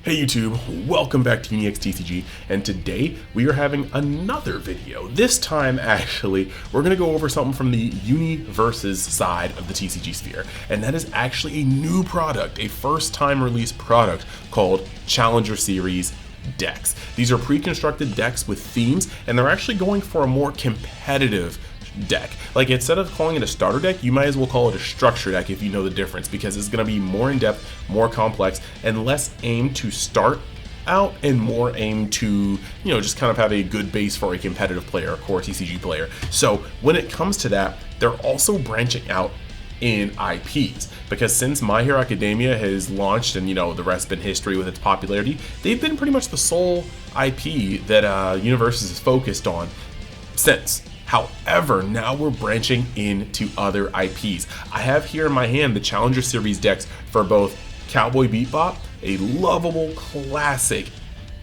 Hey YouTube, welcome back to UniXTCG, and today we are having another video. This time, actually, we're going to go over something from the UniVersus side of the TCG sphere, and that is actually a new product, a first-time release product called Challenger Series decks. These are pre-constructed decks with themes, and they're actually going for a more competitive deck. Like, instead of calling it a starter deck, you might as well call it a structure deck if you know the difference, because it's going to be more in-depth, more complex, and less aimed to start out and more aimed to, just kind of have a good base for a competitive player, a core TCG player. So when it comes to that, they're also branching out in IPs, because since My Hero Academia has launched and the rest been history with its popularity, they've been pretty much the sole IP that UniVersus is focused on since. However, now we're branching into other IPs. I have here in my hand the Challenger Series decks for both Cowboy Bebop, a lovable classic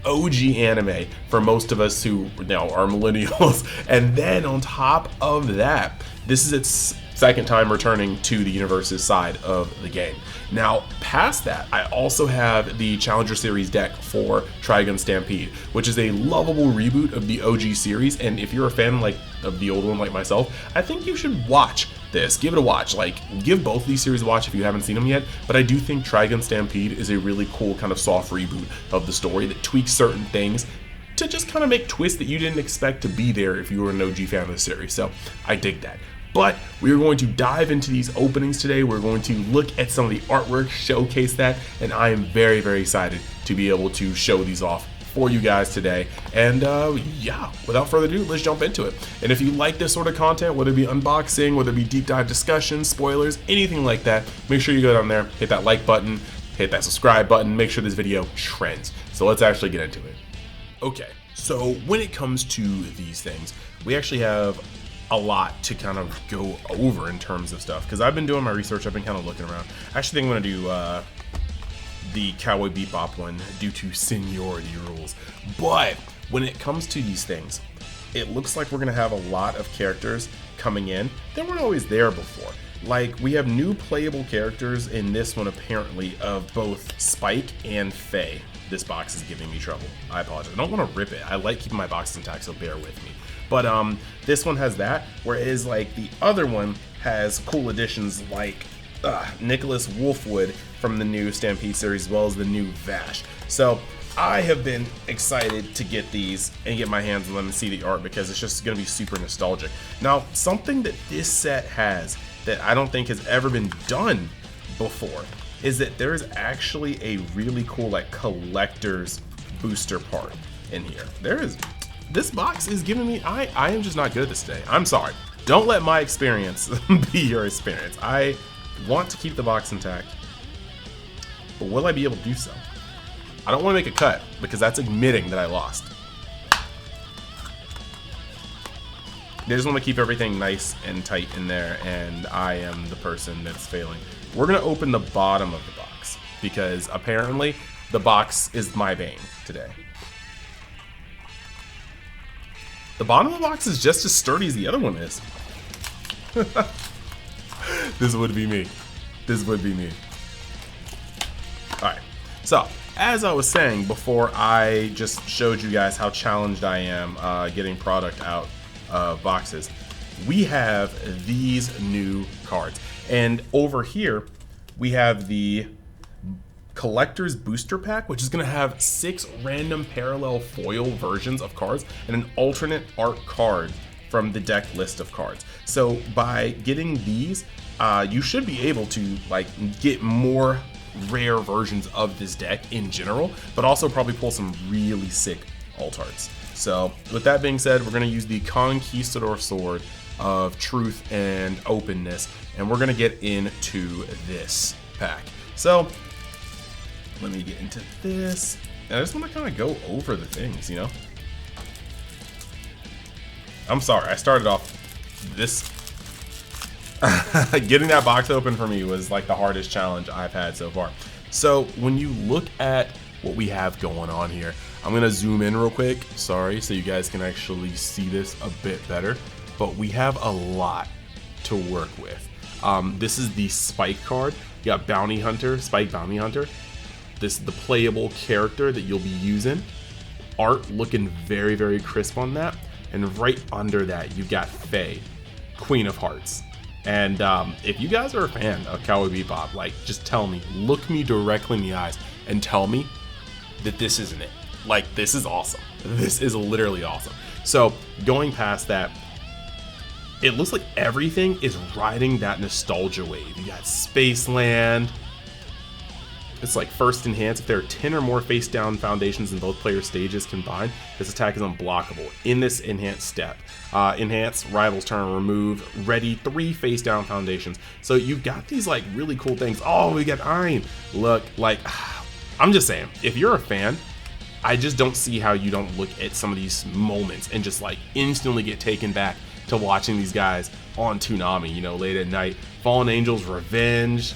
OG anime for most of us who now are millennials, and then on top of that, this is its second time returning to the UniVersus side of the game. Now, past that, I also have the Challenger Series deck for Trigun Stampede, which is a lovable reboot of the OG series, and if you're a fan of the old one like myself, I think you should watch this. Give it a watch. Give both of these series a watch if you haven't seen them yet, but I do think Trigun Stampede is a really cool kind of soft reboot of the story that tweaks certain things to just kind of make twists that you didn't expect to be there if you were an OG fan of the series, so I dig that. But we are going to dive into these openings today. We're going to look at some of the artwork, showcase that, and I am very, very excited to be able to show these off for you guys today. And yeah, without further ado, let's jump into it. And if you like this sort of content, whether it be unboxing, whether it be deep dive discussions, spoilers, anything like that, make sure you go down there, hit that like button, hit that subscribe button, make sure this video trends. So let's actually get into it. Okay, so when it comes to these things, we actually have a lot to kind of go over in terms of stuff, because I've been doing my research, I've been kind of looking around. I actually think I'm going to do the Cowboy Bebop one due to seniority rules. But when it comes to these things, it looks like we're going to have a lot of characters coming in that weren't always there before. Like, we have new playable characters in this one, apparently, of both Spike and Faye. This box is giving me trouble. I apologize. I don't want to rip it. I like keeping my boxes intact, so bear with me. But this one has that, whereas the other one has cool additions like Nicholas Wolfwood from the new Stampede series, as well as the new Vash. So I have been excited to get these and get my hands on them and see the art, because it's just going to be super nostalgic. Now, something that this set has that I don't think has ever been done before is that there is actually a really cool collector's booster part in here. This box is giving me, I am just not good at this today. I'm sorry. Don't let my experience be your experience. I want to keep the box intact, but will I be able to do so? I don't want to make a cut, because that's admitting that I lost. They just want to keep everything nice and tight in there, and I am the person that's failing. We're going to open the bottom of the box, because apparently the box is my bane today. The bottom of the box is just as sturdy as the other one is. This would be me. This would be me. Alright, so as I was saying before, I just showed you guys how challenged I am getting product out of boxes. We have these new cards. And over here, we have the Collector's Booster Pack, which is going to have 6 random parallel foil versions of cards and an alternate art card from the deck list of cards. So by getting these, you should be able to get more rare versions of this deck in general, but also probably pull some really sick alt arts. So with that being said, we're going to use the Conquistador Sword of Truth and Openness, and we're going to get into this pack. So let me get into this. And I just want to kind of go over the things, I'm sorry, I started off this. Getting that box open for me was the hardest challenge I've had so far. So when you look at what we have going on here, I'm going to zoom in real quick, sorry, so you guys can actually see this a bit better. But we have a lot to work with. This is the Spike card. You got Bounty Hunter, Spike Bounty Hunter. this is the playable character that you'll be using. Art looking very, very crisp on that. And right under that, you've got Faye, Queen of Hearts. And if you guys are a fan of Cowboy Bebop, like, just tell me, look me directly in the eyes and tell me that this isn't it. Like, this is awesome. This is literally awesome. So going past that, it looks like everything is riding that nostalgia wave. You got Spaceland. It's like first enhance. If there are 10 or more face down foundations in both player stages combined, this attack is unblockable. In this enhanced step, enhance, rivals turn, remove, ready 3 face down foundations. So you've got these like really cool things. Oh, we got iron. Look, like, I'm just saying, if you're a fan, I just don't see how you don't look at some of these moments and just like instantly get taken back to watching these guys on Toonami, you know, late at night. Fallen Angels, Revenge.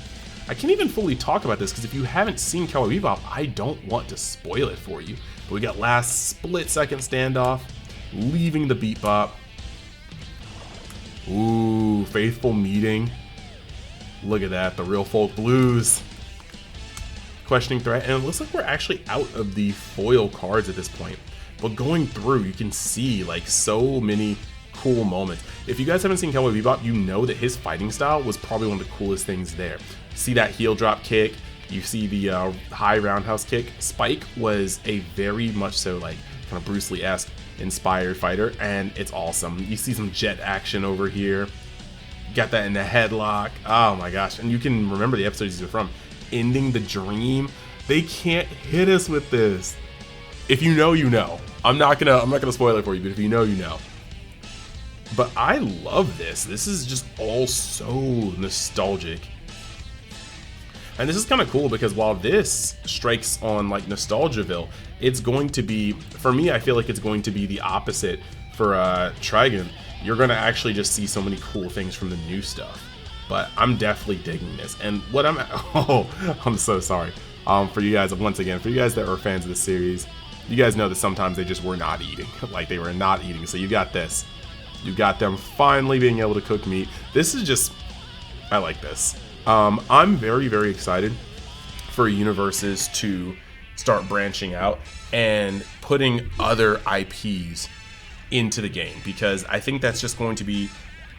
I can't even fully talk about this because if you haven't seen Cowboy Bebop, I don't want to spoil it for you. But we got last split-second standoff, leaving the beat bop. Ooh, Faithful Meeting. Look at that, the Real Folk Blues. Questioning Threat, and it looks like we're actually out of the foil cards at this point. But going through, you can see like so many cool moments. If you guys haven't seen Cowboy Bebop, you know that his fighting style was probably one of the coolest things there. See that heel drop kick, you see the high roundhouse kick. Spike was a very much so like kind of Bruce Lee-esque inspired fighter, and it's awesome. You see some jet action over here. Got that in the headlock. Oh my gosh. And you can remember the episodes these are from. Ending the Dream. They can't hit us with this. If you know, you know. I'm not gonna spoil it for you, but if you know, you know. But I love this. This is just all so nostalgic. And this is kind of cool because while this strikes on like Nostalgiaville, it's going to be, for me, I feel like it's going to be the opposite for Trigun. You're going to actually just see so many cool things from the new stuff. But I'm definitely digging this. And what I'm so sorry for you guys, once again, for you guys that are fans of the series, you guys know that sometimes they just were not eating. Like, they were not eating. So you got this. You got them finally being able to cook meat. This is just, I like this. I'm very, very excited for UniVersus to start branching out and putting other IPs into the game, because I think that's just going to be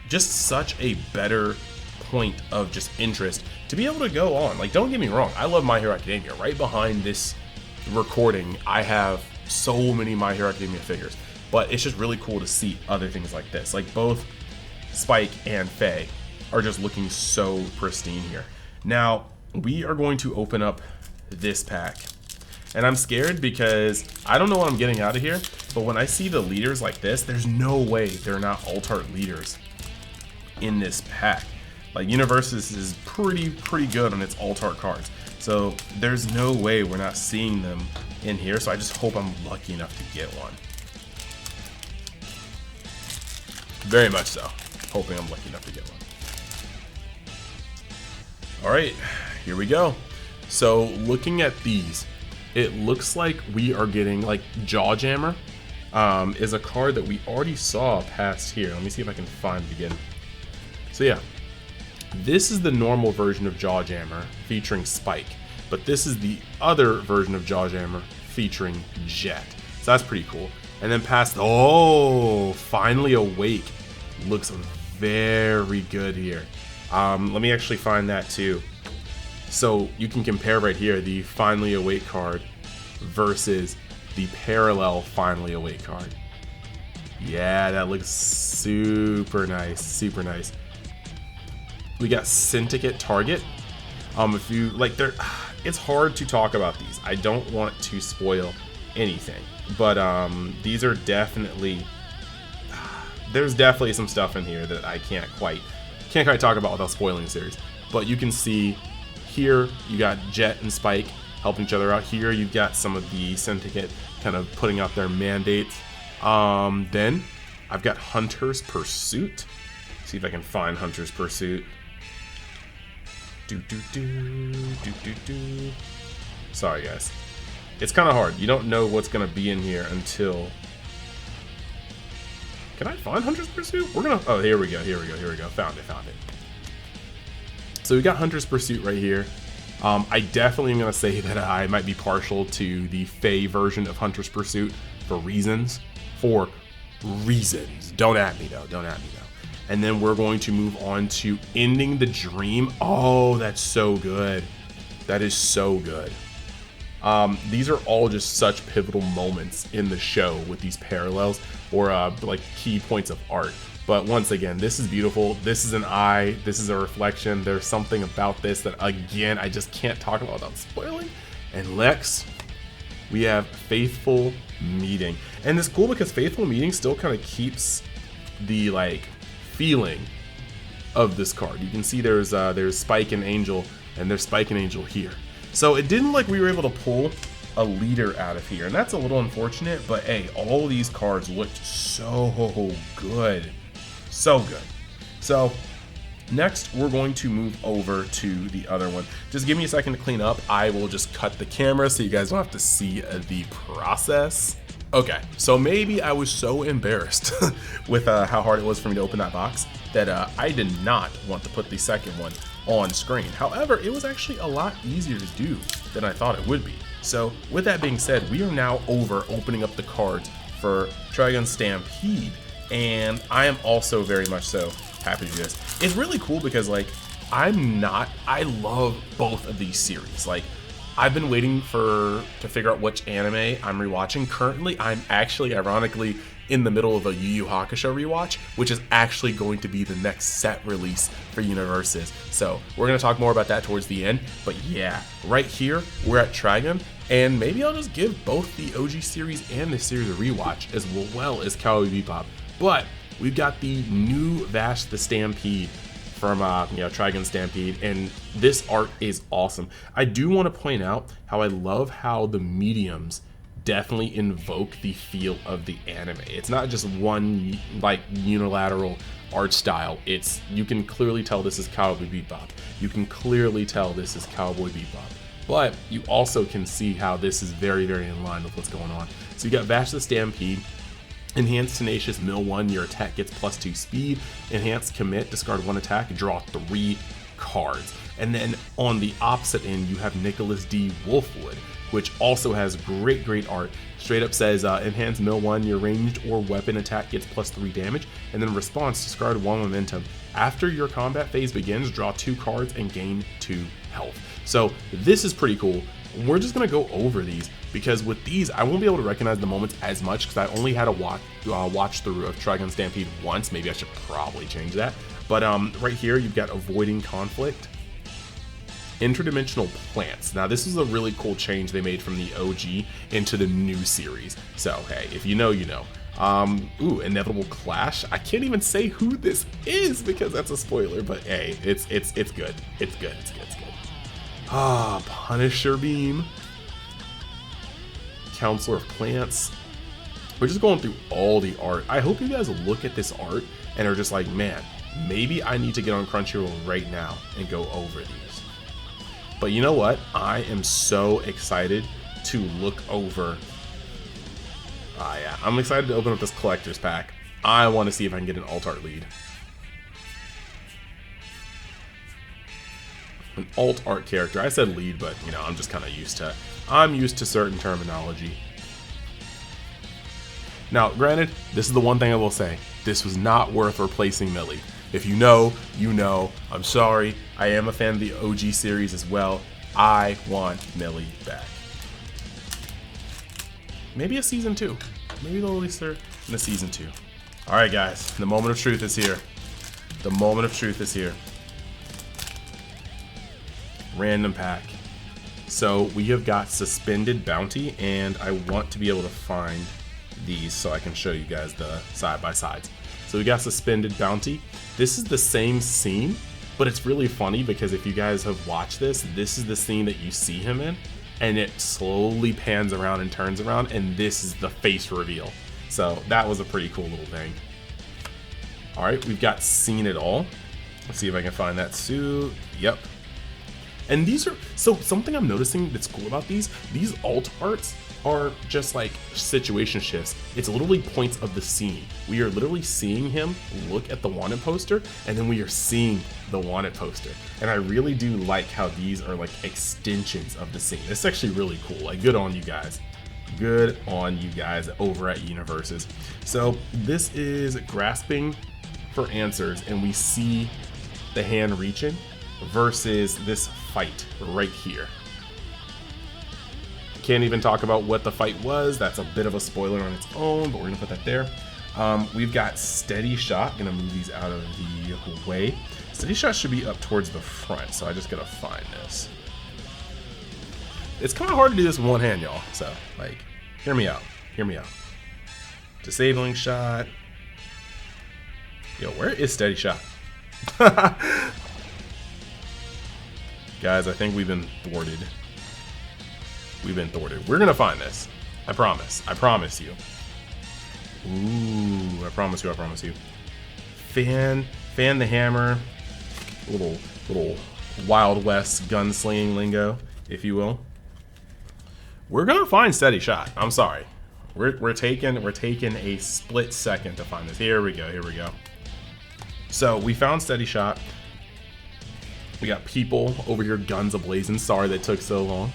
just such a better point of just interest to be able to go on. Like, don't get me wrong, I love My Hero Academia. Right behind this recording, I have so many My Hero Academia figures, but it's just really cool to see other things like this. Like, both Spike and Faye are just looking so pristine here. Now, we are going to open up this pack. And I'm scared because I don't know what I'm getting out of here, but when I see the leaders like this, there's no way they're not alt-art leaders in this pack. Like, UniVersus is pretty good on its alt-art cards. So there's no way we're not seeing them in here. So I just hope I'm lucky enough to get one. Very much so. Hoping I'm lucky enough to get one. Alright, here we go. So looking at these, it looks like we are getting, like, Jawjammer is a card that we already saw past here. Let me see if I can find it again. So yeah, this is the normal version of Jawjammer featuring Spike, but this is the other version of Jawjammer featuring Jet. So that's pretty cool. And then past, oh, Finally Awake looks very good here. Let me actually find that too. So you can compare right here the Finally Awake card versus the parallel Finally Awake card. Yeah, that looks super nice, super nice. We got Syndicate Target. If you like, it's hard to talk about these. I don't want to spoil anything, but these are definitely, there's definitely some stuff in here that I can't quite talk about without spoiling the series. But you can see here you got Jet and Spike helping each other out. Here you've got some of the Syndicate kind of putting out their mandates. Then I've got Hunter's Pursuit. See if I can find Hunter's Pursuit. Sorry guys, it's kind of hard. You don't know what's gonna be in here until. Can I find Hunter's Pursuit? We're gonna. Oh, here we go. Found it. So we got Hunter's Pursuit right here. I definitely am going to say that I might be partial to the Faye version of Hunter's Pursuit for reasons. Don't at me though. And then we're going to move on to Ending the Dream. Oh, that's so good. That is so good. These are all just such pivotal moments in the show with these parallels or like key points of art. But once again, this is beautiful. This is an eye. This is a reflection. There's something about this that, again, I just can't talk about without spoiling. And Lex, we have Faithful Meeting. And it's cool because Faithful Meeting still kind of keeps the like feeling of this card. You can see there's Spike and Angel, and there's Spike and Angel here. So it didn't like we were able to pull a leader out of here, and that's a little unfortunate, but hey, all these cards looked so good. So good. So next we're going to move over to the other one. Just give me a second to clean up. I will just cut the camera so you guys don't have to see the process. Okay, so maybe I was so embarrassed with how hard it was for me to open that box that I did not want to put the second one on screen. However, it was actually a lot easier to do than I thought it would be. So with that being said, we are now over opening up the cards for Trigun Stampede, and I am also very much so happy to do this. It's really cool because like I love both of these series. Like I've been waiting to figure out which anime I'm rewatching. Currently, I'm actually ironically in the middle of a Yu Yu Hakusho rewatch, which is actually going to be the next set release for UniVersus. So we're going to talk more about that towards the end. But yeah, right here, we're at Trigun, and maybe I'll just give both the OG series and this series a rewatch, as well as Cowboy Bebop. But we've got the new UniVersus the Stampede from Trigun Stampede, and this art is awesome. I do want to point out how I love how the mediums definitely invoke the feel of the anime. It's not just one like unilateral art style. You can clearly tell this is Cowboy Bebop. You can clearly tell this is Cowboy Bebop. But you also can see how this is very, very in line with what's going on. So you got UniVersus the Stampede. Enhanced Tenacious Mill 1, your attack gets +2 speed. Enhanced Commit, discard 1 attack, draw 3 cards. And then on the opposite end, you have Nicholas D. Wolfwood, which also has great art. Straight up says, Enhanced Mill 1, your ranged or weapon attack gets +3 damage. And then response, discard 1 momentum. After your combat phase begins, draw 2 cards and gain 2 health. So this is pretty cool. We're just gonna go over these because with these, I won't be able to recognize the moments as much because I only had a watch through of Trigun Stampede once. Maybe I should probably change that. But right here, you've got Avoiding Conflict, Interdimensional Plants. Now this is a really cool change they made from the OG into the new series. So hey, if you know, you know. Ooh, Inevitable Clash. I can't even say who this is because that's a spoiler. But hey, it's good. It's good. Punisher Beam, Counselor of Plants. We're just going through all the art. I hope you guys look at this art and are just like, man, maybe I need to get on Crunchyroll right now and go over these. But you know what? I am so excited to look over. Yeah, I'm excited to open up this collector's pack. I want to see if I can get an alt art lead. An alt art character. I said lead, but you know, I'm just kind of used to certain terminology. Now, granted, this is the one thing I will say. This was not worth replacing Millie. If you know, you know. I'm sorry. I am a fan of the OG series as well. I want Millie back. Maybe a season 2. Maybe they'll release her in a season 2. All right, guys. The moment of truth is here. The moment of truth is here. Random pack. So we have got Suspended Bounty, and I want to be able to find these so I can show you guys the side by sides. So we got Suspended Bounty. This is the same scene, but it's really funny because if you guys have watched this is the scene that you see him in, and it slowly pans around and turns around, and this is the face reveal. So that was a pretty cool little thing. All right, we've got Seen It All. Let's see if I can find that suit. Yep. And these are, so something I'm noticing that's cool about these alt arts are just like situation shifts. It's literally points of the scene. We are literally seeing him look at the wanted poster, and then we are seeing the wanted poster. And I really do like how these are like extensions of the scene. It's actually really cool. Like, good on you guys. Good on you guys over at UniVersus. So this is grasping for answers, and we see the hand reaching versus this fight right here. Can't even talk about what the fight was. That's a bit of a spoiler on its own, but we're gonna put that there. We've got steady shot. Gonna move these out of the way. Steady shot should be up towards the front, so I just gotta find this. It's kind of hard to do this with one hand, y'all. So, like, hear me out. Hear me out. Disabling shot. Yo, where is steady shot? Guys, I think we've been thwarted. We've been thwarted. We're gonna find this. I promise. I promise you. Ooh, I promise you. I promise you. Fan the hammer. Little Wild West gunslinging lingo, if you will. We're gonna find steady shot. I'm sorry. We're taking a split second to find this. Here we go. Here we go. So we found steady shot. We got people over here, guns ablazing. Sorry that took so long.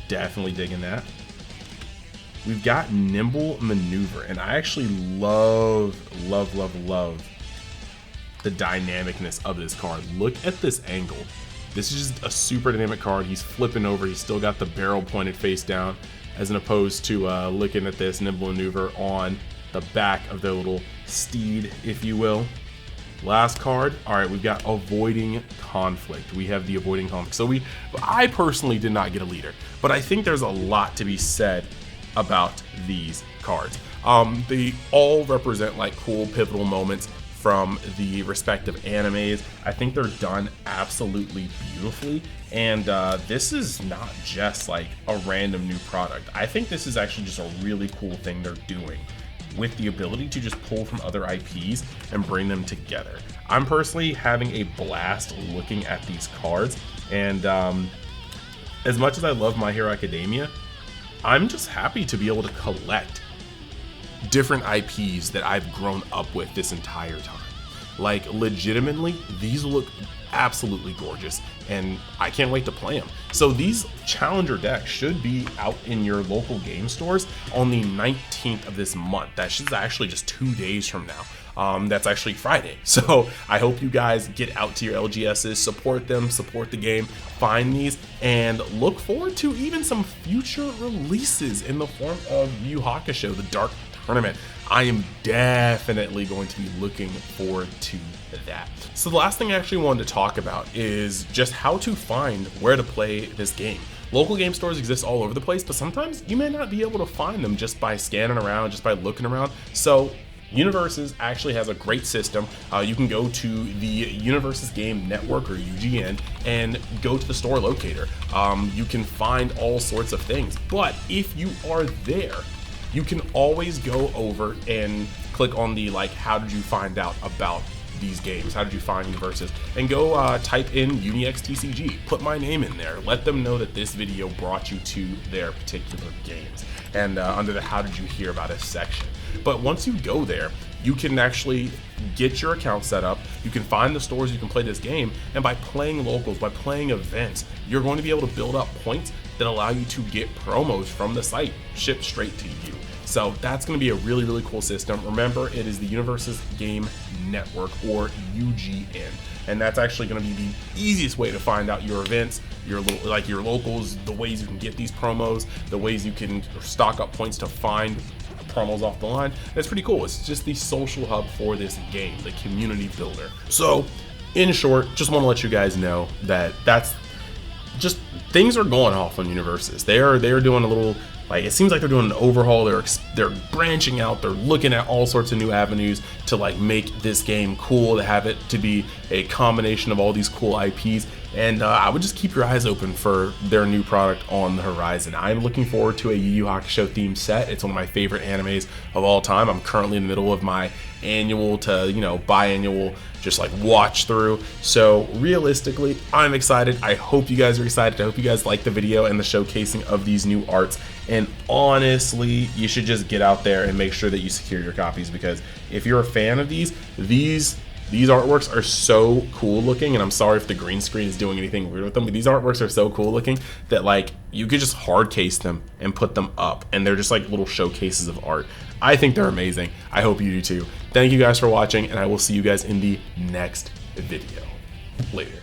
Definitely digging that. We've got nimble maneuver, and I actually love the dynamicness of this card. Look at this angle. This is just a super dynamic card. He's flipping over. He's still got the barrel pointed face down, as opposed to looking at this nimble maneuver on the back of their little steed, if you will. Last card. All right, we've got avoiding conflict. We have the avoiding conflict. So I personally did not get a leader, but I think there's a lot to be said about these cards. They all represent like cool pivotal moments from the respective animes. I think they're done absolutely beautifully, and this is not just like a random new product. I think this is actually just a really cool thing they're doing, with the ability to just pull from other IPs and bring them together. I'm personally having a blast looking at these cards, and as much as I love My Hero Academia, I'm just happy to be able to collect different IPs that I've grown up with this entire time. Like, legitimately, these look absolutely gorgeous, and I can't wait to play them. So these Challenger decks should be out in your local game stores on the 19th of this month. That's actually just 2 days from now. That's actually Friday. So I hope you guys get out to your LGSs, support them, support the game, find these, and look forward to even some future releases in the form of Yu Hakusho, the Dark Tournament. I am definitely going to be looking forward to that. So the last thing I actually wanted to talk about is just how to find where to play this game. Local game stores exist all over the place, but sometimes you may not be able to find them just by scanning around, just by looking around. So UniVersus actually has a great system. You can go to the UniVersus Game Network, or UGN, and go to the store locator. You can find all sorts of things, but if you are there, you can always go over and click on the like, how did you find out about these games? How did you find UniVersus? And go type in UniXTCG, put my name in there, let them know that this video brought you to their particular games, and under the how did you hear about us section. But once you go there, you can actually get your account set up, you can find the stores you can play this game, and by playing locals, by playing events, you're going to be able to build up points that allow you to get promos from the site shipped straight to you. So that's going to be a really, really cool system. Remember, it is the UniVersus Game Network, or UGN, and that's actually going to be the easiest way to find out your events, your locals, the ways you can get these promos, the ways you can stock up points to find promos off the line. That's pretty cool. It's just the social hub for this game, the community builder. So in short, just want to let you guys know that that's just, things are going off on UniVersus. They're doing a little, like, it seems like they're doing an overhaul. They're branching out. They're looking at all sorts of new avenues to like make this game cool, to have it to be a combination of all these cool IPs. and I would just keep your eyes open for their new product on the horizon. I'm looking forward to a Yu Yu Hakusho themed set. It's one of my favorite animes of all time. I'm currently in the middle of my annual to biannual just like watch through, so realistically I'm excited. I hope you guys are excited. I hope you guys like the video and the showcasing of these new arts, and honestly you should just get out there and make sure that you secure your copies, because if you're a fan of these artworks are so cool looking, and I'm sorry if the green screen is doing anything weird with them, but these artworks are so cool looking that like you could just hard case them and put them up, and they're just like little showcases of art. I think they're amazing. I hope you do too. Thank you guys for watching, and I will see you guys in the next video. Later.